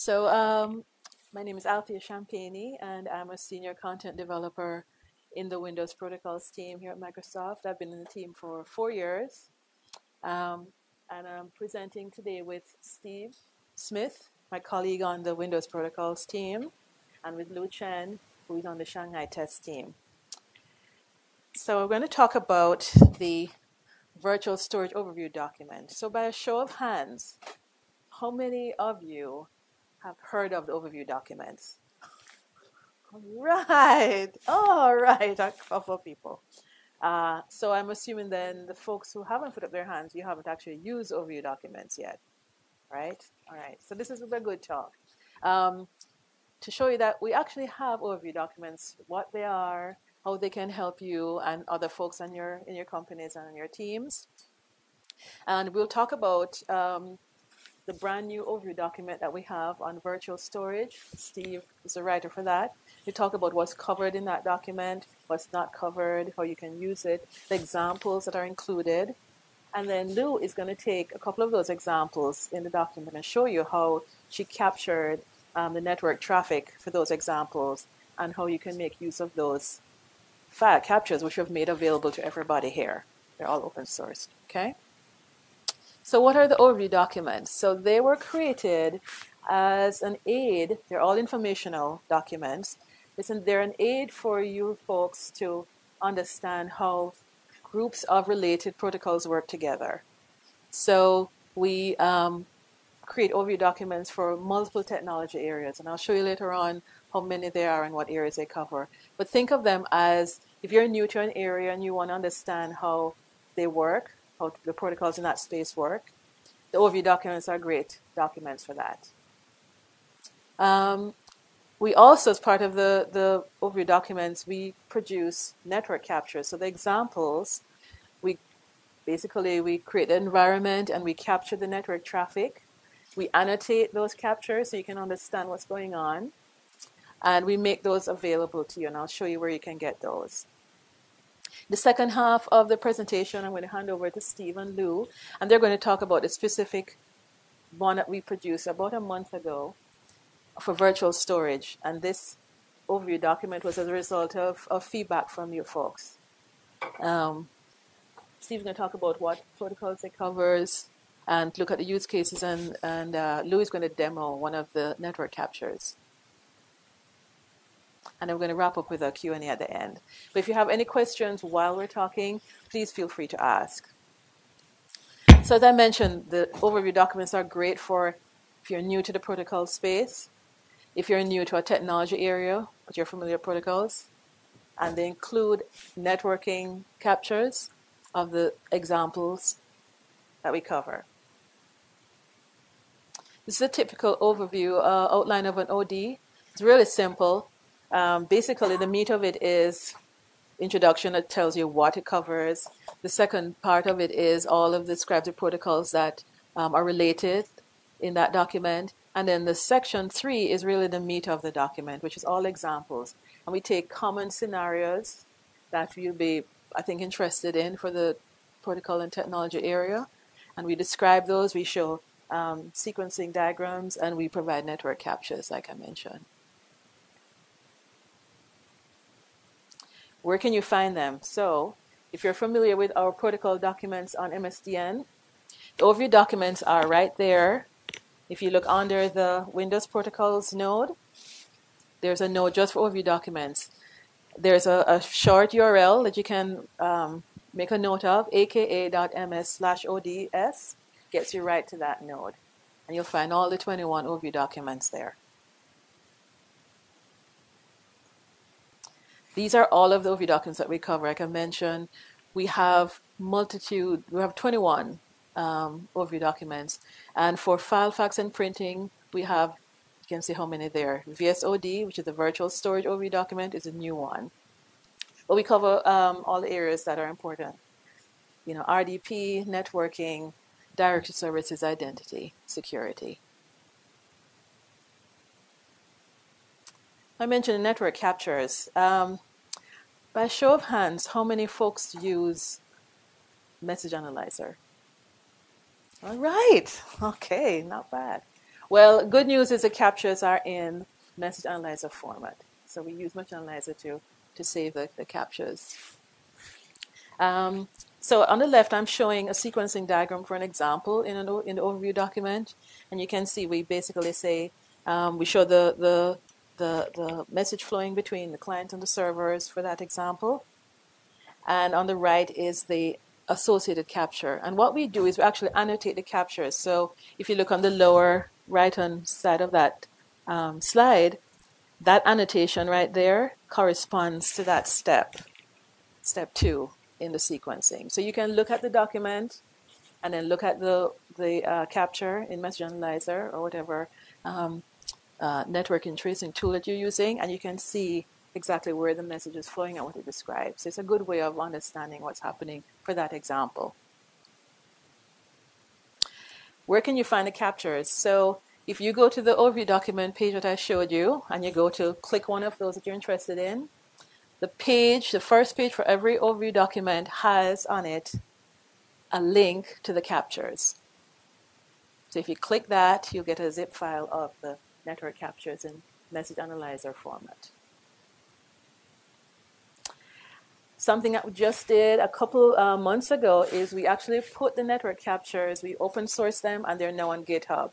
My name is Althea Champagne, and I'm a senior content developer in the Windows Protocols team here at Microsoft. I've been in the team for 4 years, um, and I'm presenting today with Steve Smith, my colleague on the Windows Protocols team, and with Lou Chen, who is on the Shanghai test team. So we're going to talk about the virtual storage overview document. So by a show of hands, how many of you have heard of the overview documents? Right. All right. A couple of people. So I'm assuming then the folks who haven't put up their hands, you haven't actually used overview documents yet, right? All right. So this is a good talk. To show you that we actually have overview documents, what they are, how they can help you and other folks in your companies and in your teams. And we'll talk about the brand new overview document that we have on virtual storage. Steve is the writer for that. We talk about what's covered in that document, what's not covered, how you can use it, the examples that are included. And then Lou is going to take a couple of those examples in the document and show you how she captured the network traffic for those examples and how you can make use of those file captures, which we've made available to everybody here. They're all open sourced, okay? So what are the overview documents? So they were created as an aid. They're all informational documents. They're an aid for you folks to understand how groups of related protocols work together. So we create overview documents for multiple technology areas, and I'll show you later on how many there are and what areas they cover. But think of them as, if you're new to an area and you want to understand how they work, how the protocols in that space work, the overview documents are great documents for that. We also, as part of the overview documents, we produce network captures. So the examples, we create the environment and we capture the network traffic. We annotate those captures so you can understand what's going on. And we make those available to you, and I'll show you where you can get those. The second half of the presentation, I'm going to hand over to Steve and Lou, and they're going to talk about the specific one that we produced about a month ago for virtual storage. And this overview document was as a result of feedback from you folks. Steve's going to talk about what protocols it covers and look at the use cases, and Lou is going to demo one of the network captures. And I'm going to wrap up with a Q&A at the end. But if you have any questions while we're talking, please feel free to ask. So as I mentioned, the overview documents are great for if you're new to the protocol space, if you're new to a technology area, but you're familiar with protocols, and they include networking captures of the examples that we cover. This is a typical overview outline of an OD. It's really simple. Basically, the meat of it is introduction that tells you what it covers. The second part of it is all of the descriptive protocols that are related in that document. And then the section 3 is really the meat of the document, which is all examples. And we take common scenarios that you'll be, I think, interested in for the protocol and technology area. And we describe those. We show sequencing diagrams, and we provide network captures, like I mentioned. Where can you find them? So if you're familiar with our protocol documents on MSDN, the overview documents are right there. If you look under the Windows Protocols node, there's a node just for overview documents. There's a short URL that you can make a note of, aka.ms/ods, gets you right to that node. And you'll find all the 21 overview documents there. These are all of the overview documents that we cover. Like I mentioned, we have 21 overview documents. And for file, fax, and printing, we have, you can see how many there. VSOD, which is the virtual storage overview document, is a new one. But we cover all the areas that are important. You know, RDP, networking, directory services, identity, security. I mentioned network captures. By show of hands, how many folks use Message Analyzer? All right. Okay, not bad. Well, good news is the captures are in message analyzer format. So we use message analyzer to save the captures. So on the left, I'm showing a sequencing diagram for an example in the overview document. And you can see we basically say, we show the message flowing between the client and the servers for that example. And on the right is the associated capture. And what we do is we actually annotate the captures. So if you look on the lower right-hand side of that slide, that annotation right there corresponds to that step 2 in the sequencing. So you can look at the document and then look at the capture in Message Analyzer or whatever networking tracing tool that you're using, and you can see exactly where the message is flowing and what it describes. So it's a good way of understanding what's happening for that example. Where can you find the captures? So if you go to the overview document page that I showed you, and you go to click one of those that you're interested in, the first page for every overview document has on it a link to the captures. So if you click that, you'll get a zip file of the network captures in Message Analyzer format. Something that we just did a couple months ago is we actually put the network captures, we open source them, and they're now on GitHub.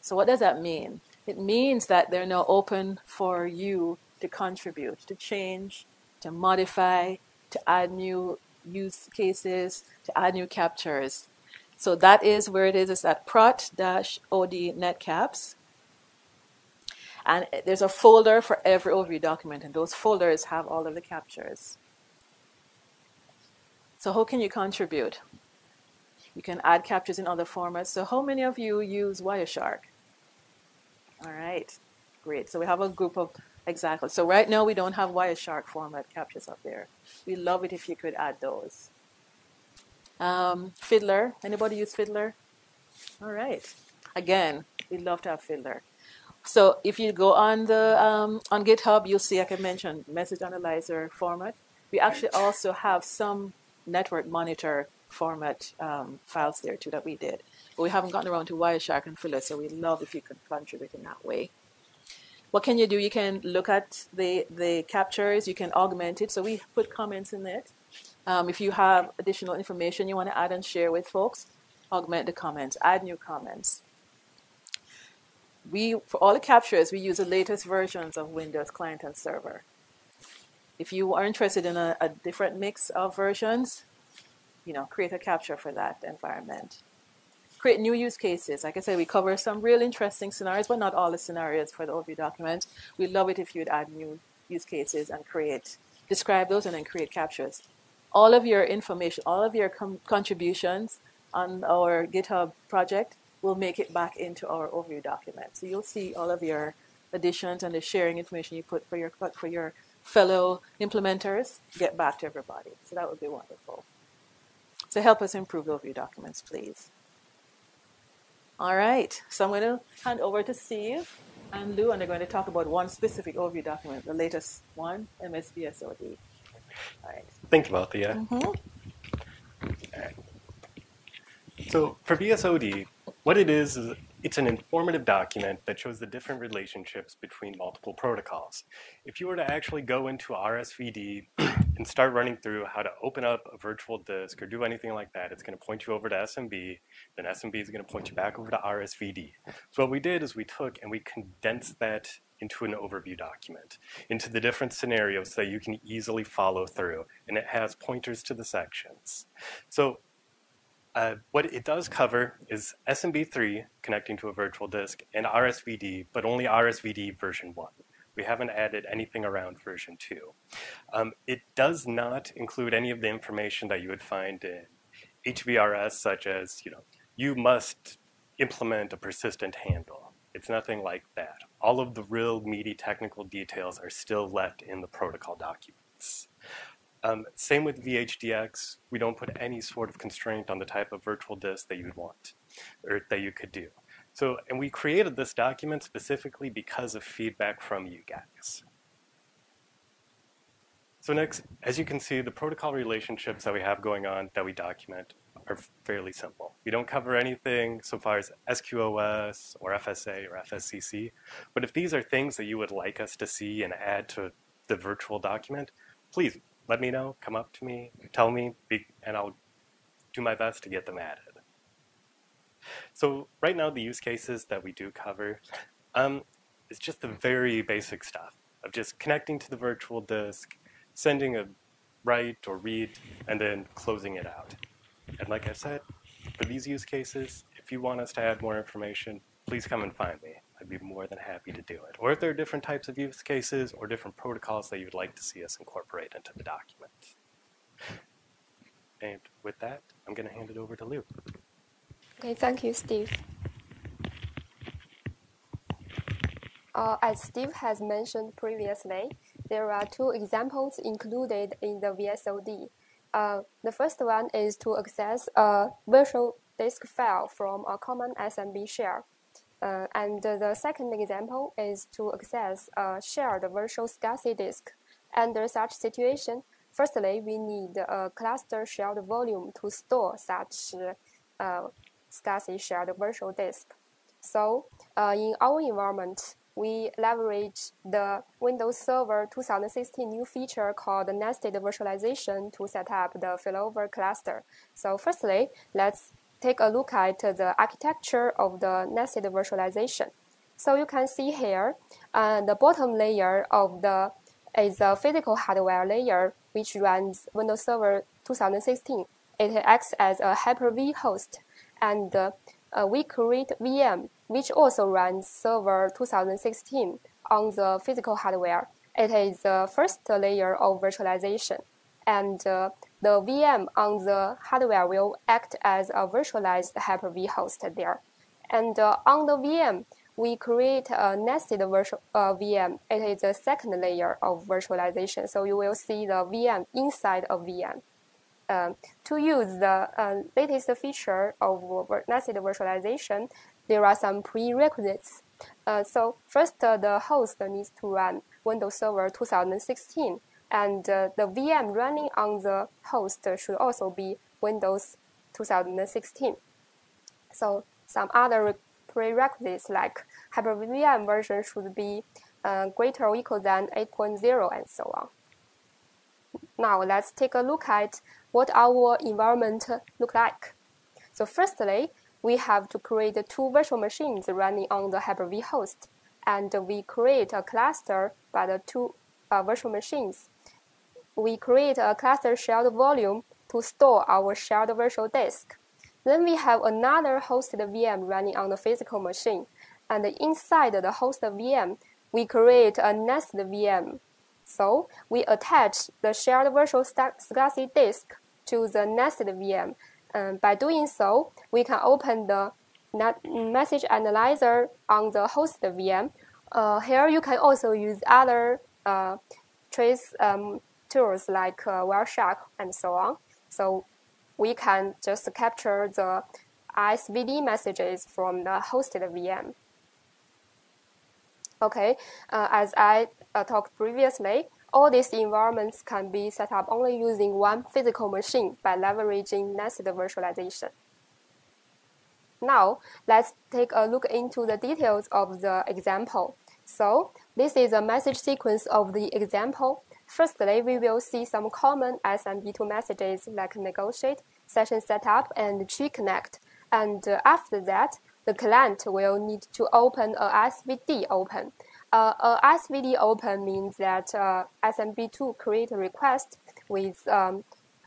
So what does that mean? It means that they're now open for you to contribute, to change, to modify, to add new use cases, to add new captures. So that is where it is. It's at prot-od netcaps. And there's a folder for every overview document, and those folders have all of the captures. So how can you contribute? You can add captures in other formats. So how many of you use Wireshark? All right, great. So we have a group of, exactly. So right now we don't have Wireshark format captures up there. We'd love it if you could add those. Fiddler, anybody use Fiddler? All right. Again, we'd love to have Fiddler. So if you go on GitHub, you'll see, like I mentioned, Message Analyzer format. We actually also have some network monitor format files there too that we did. But we haven't gotten around to Wireshark and Fiddler, so we'd love if you could contribute in that way. What can you do? You can look at the captures. You can augment it. So we put comments in it. If you have additional information you want to add and share with folks, augment the comments, add new comments. For all the captures, we use the latest versions of Windows Client and Server. If you are interested in a different mix of versions, create a capture for that environment. Create new use cases. Like I said, we cover some real interesting scenarios, but not all the scenarios for the overview document. We'd love it if you'd add new use cases and describe those and then create captures. All of your information, all of your contributions on our GitHub project will make it back into our overview document. So you'll see all of your additions and the sharing information you put for your fellow implementers get back to everybody. So that would be wonderful. So help us improve the overview documents, please. All right, so I'm going to hand over to Steve and Lou, and they're going to talk about one specific overview document, the latest one, MSBSOD. All right. Thank you, Althea. All right. So for BSOD, what it is it's an informative document that shows the different relationships between multiple protocols. If you were to actually go into RSVD and start running through how to open up a virtual disk or do anything like that, it's going to point you over to SMB, then SMB is going to point you back over to RSVD. So what we did is we took and we condensed that into an overview document, into the different scenarios so that you can easily follow through, and it has pointers to the sections. So what it does cover is SMB3 connecting to a virtual disk and RSVD, but only RSVD version 1. We haven't added anything around version 2. It does not include any of the information that you would find in HVRS, such as, you must implement a persistent handle. It's nothing like that. All of the real meaty technical details are still left in the protocol documents. Same with VHDX, we don't put any sort of constraint on the type of virtual disk that you would want, or that you could do. So, and we created this document specifically because of feedback from you guys. So next, as you can see, the protocol relationships that we have going on that we document are fairly simple. We don't cover anything so far as SQOS or FSA or FSCC, but if these are things that you would like us to see and add to the virtual document, please let me know, come up to me, tell me, and I'll do my best to get them added. So right now, the use cases that we do cover is just the very basic stuff of just connecting to the virtual disk, sending a write or read, and then closing it out. And like I said, for these use cases, if you want us to add more information, please come and find me. I'd be more than happy to do it. Or if there are different types of use cases or different protocols that you'd like to see us incorporate into the document. And with that, I'm going to hand it over to Lou. Okay, thank you, Steve. As Steve has mentioned previously, there are two examples included in the VSOD. The first one is to access a virtual disk file from a common SMB share. And the second example is to access a shared virtual SCSI disk. Under such situation, firstly, we need a cluster shared volume to store such SCSI shared virtual disk. So in our environment, we leverage the Windows Server 2016 new feature called nested virtualization to set up the failover cluster. So firstly, let's take a look at the architecture of the nested virtualization. So you can see here, the bottom layer of is a physical hardware layer which runs Windows Server 2016. It acts as a Hyper-V host, and we create VM, which also runs Server 2016 on the physical hardware. It is the first layer of virtualization, and the VM on the hardware will act as a virtualized Hyper-V host there. And on the VM, we create a nested virtual VM. It is the second layer of virtualization, so you will see the VM inside a VM. To use the latest feature of nested virtualization, there are some prerequisites. So first, the host needs to run Windows Server 2016, and the VM running on the host should also be Windows 2016. So some other prerequisites like Hyper-VM version should be greater or equal than 8.0 and so on. Now let's take a look at what our environment look like. So firstly, we have to create two virtual machines running on the Hyper-V host, and we create a cluster by the two virtual machines. We create a cluster shared volume to store our shared virtual disk. Then we have another hosted VM running on the physical machine, and inside the hosted VM, we create a nested VM. So we attach the shared virtual SCSI disk to the nested VM. By doing so, we can open the message analyzer on the hosted VM. Here you can also use other trace tools like Wireshark and so on. So we can just capture the ISVD messages from the hosted VM. Okay, as I talked previously, all these environments can be set up only using one physical machine by leveraging nested virtualization. Now, let's take a look into the details of the example. So, this is a message sequence of the example. Firstly, we will see some common SMB2 messages like negotiate, session setup, and tree connect. And after that, the client will need to open a SVD open. A SVD open means that SMB2 create a request with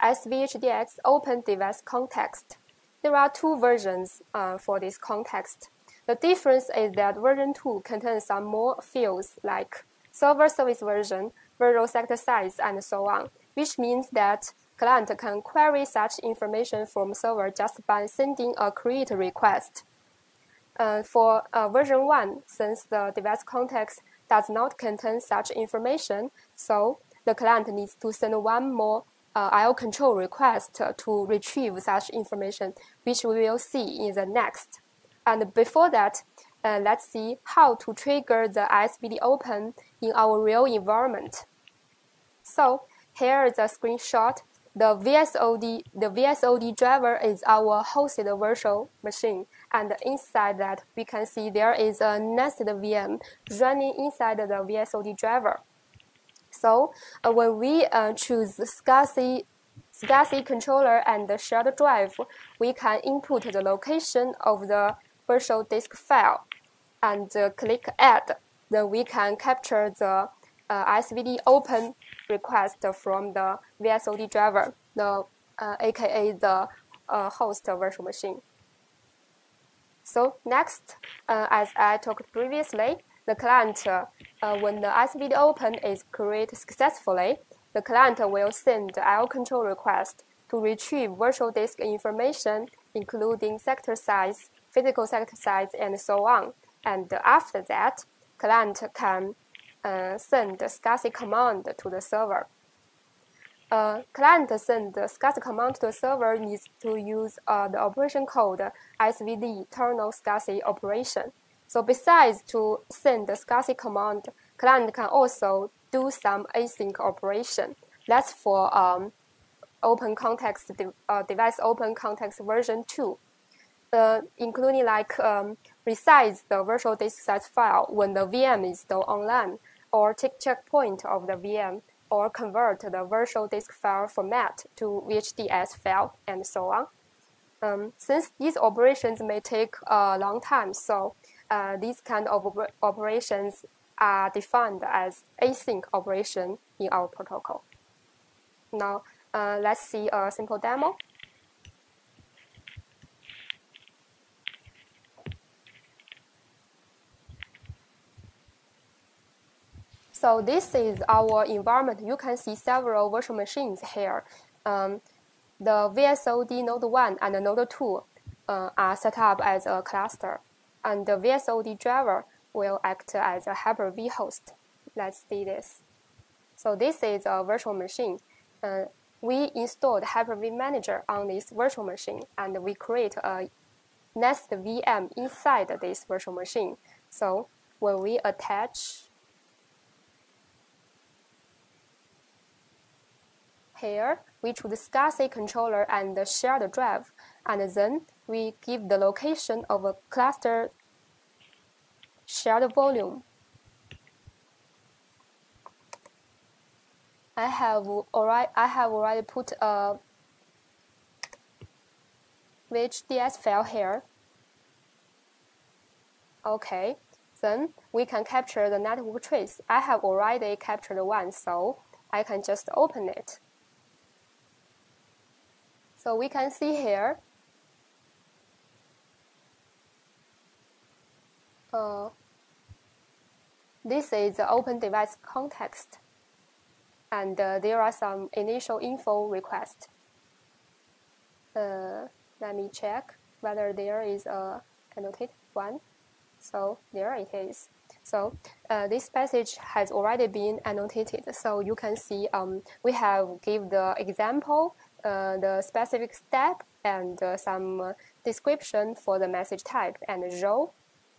SVHDX open device context. There are two versions for this context. The difference is that version 2 contains some more fields like server service version, virtual sector size, and so on, which means that client can query such information from server just by sending a create request. For version 1, since the device context does not contain such information, so the client needs to send one more IO control request to retrieve such information, which we will see in the next. And before that, let's see how to trigger the ISVD open in our real environment. So here is a screenshot the VSOD driver is our hosted virtual machine, and inside that we can see there is a nested VM running inside the VSOD driver. So when we choose SCSI controller and the shared drive, we can input the location of the virtual disk file and click Add. Then we can capture the SVD open request from the VSOD driver, aka the host virtual machine. So next, as I talked previously, the client, when the SVD open is created successfully, the client will send the IO control request to retrieve virtual disk information, including sector size, physical sector size, and so on. And after that, client can send the SCSI command to the server. Client send the SCSI command to the server needs to use the operation code SVD internal SCSI operation. So besides to send the SCSI command, client can also do some async operation. That's for open context device open context version 2, including like resize the virtual disk size file when the VM is still online, or take checkpoint of the VM, or convert the virtual disk file format to VHDS file, and so on. Since these operations may take a long time, so these kind of operations are defined as async operation in our protocol. Now, let's see a simple demo. So this is our environment. You can see several virtual machines here. The VSOD node 1 and node 2 are set up as a cluster, and the VSOD driver will act as a Hyper-V host. Let's see this. So this is a virtual machine. We installed Hyper-V Manager on this virtual machine, and we create a nested VM inside this virtual machine. So when we attach here, we choose the SCSI controller and the shared drive, and then we give the location of a cluster shared volume. I have already put a VHDS file here. Okay, then we can capture the network trace. I have already captured one, so I can just open it. So we can see here, this is the open device context, and there are some initial info requests. Let me check whether there is a annotated one. So there it is. So this passage has already been annotated. So you can see we have give the example, the specific step, and some description for the message type and row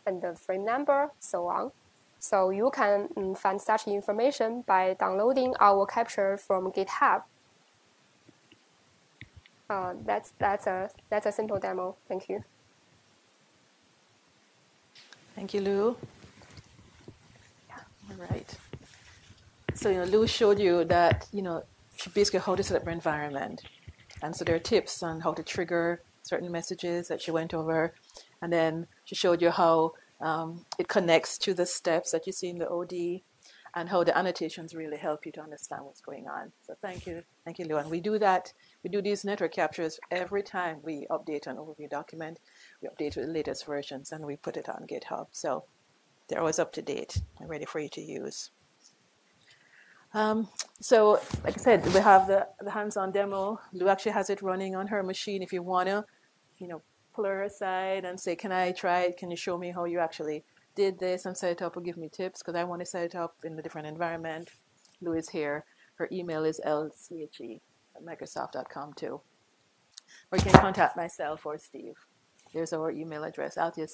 and the frame number, so on. So you can find such information by downloading our capture from GitHub. That's a simple demo. Thank you. Thank you, Lou. Yeah, all right. So, Lou showed you that, basically how to set up your environment. And so there are tips on how to trigger certain messages that she went over. And then she showed you how it connects to the steps that you see in the OD, and how the annotations really help you to understand what's going on. So thank you, Lou. And we do that. We do these network captures every time we update an overview document. We update with the latest versions, and we put it on GitHub. So they're always up to date and ready for you to use. So, like I said, we have the hands-on demo. Lou actually has it running on her machine. If you want to, pull her aside and say, can I try it? Can you show me how you actually did this and set it up, or give me tips, because I want to set it up in a different environment. Lou is here. Her email is lche@microsoft.com too. Or you can contact myself or Steve. There's our email address, althea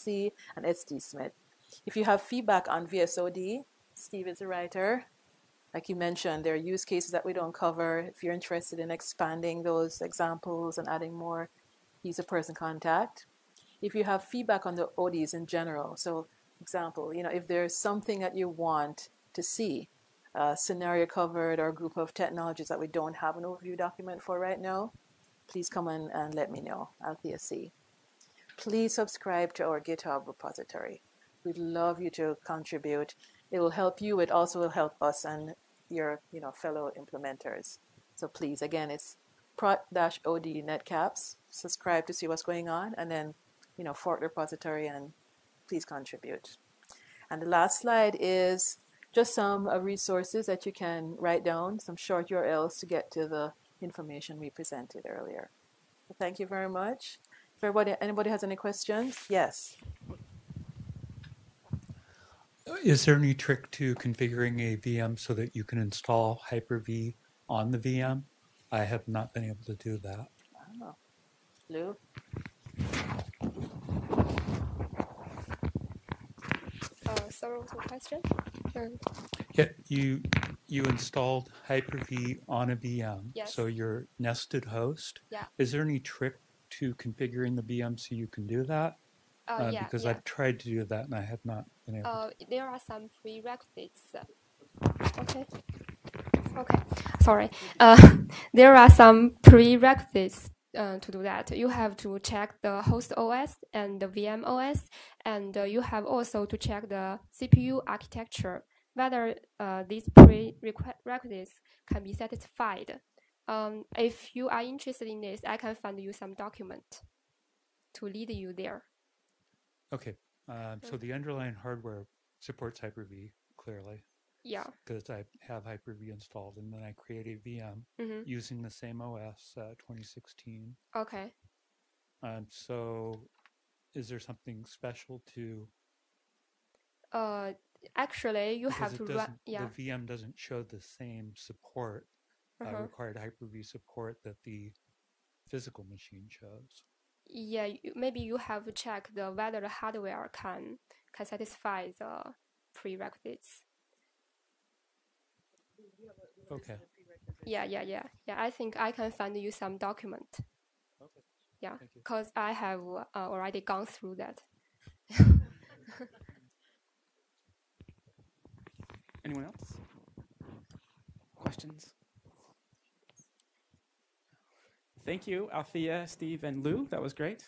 and ST Smith. If you have feedback on VSOD, Steve is the writer. Like you mentioned, there are use cases that we don't cover. If you're interested in expanding those examples and adding more, use a person contact. If you have feedback on the ODs in general, so example, if there's something that you want to see, a scenario covered or a group of technologies that we don't have an overview document for right now, please come in and let me know, Althea C. Please subscribe to our GitHub repository. We'd love you to contribute. It will help you. It also will help us and your fellow implementers. So please, again, it's prot-od netcaps. Subscribe to see what's going on, and then fork the repository and please contribute. And the last slide is just some resources that you can write down, some short URLs to get to the information we presented earlier. So thank you very much. If anybody has any questions? Yes. Is there any trick to configuring a VM so that you can install Hyper-V on the VM? I have not been able to do that. Oh. Lou? Sorry, what's the question? Yeah, you installed Hyper-V on a VM, Yes. so you're nested host. Yeah. Is there any trick to configuring the VM so you can do that? Because I've tried to do that and I have not been able to. There are some prerequisites. Okay. Sorry. There are some prerequisites to do that. You have to check the host OS and the VM OS, and you have also to check the CPU architecture, whether these prerequisites can be satisfied. If you are interested in this, I can find you some document to lead you there. Okay. So the underlying hardware supports Hyper-V, clearly. Yeah. Because I have Hyper-V installed, and then I create a VM using the same OS, 2016. Okay. So is there something special to... Actually, you have to run... Yeah. The VM doesn't show the same support, required Hyper-V support that the physical machine shows. Yeah, maybe you have to check whether the hardware can satisfy the prerequisites. Okay. Yeah. I think I can find you some document. Okay. Yeah, because I have already gone through that. Anyone else? Questions? Thank you, Althea, Steve, and Lou. That was great.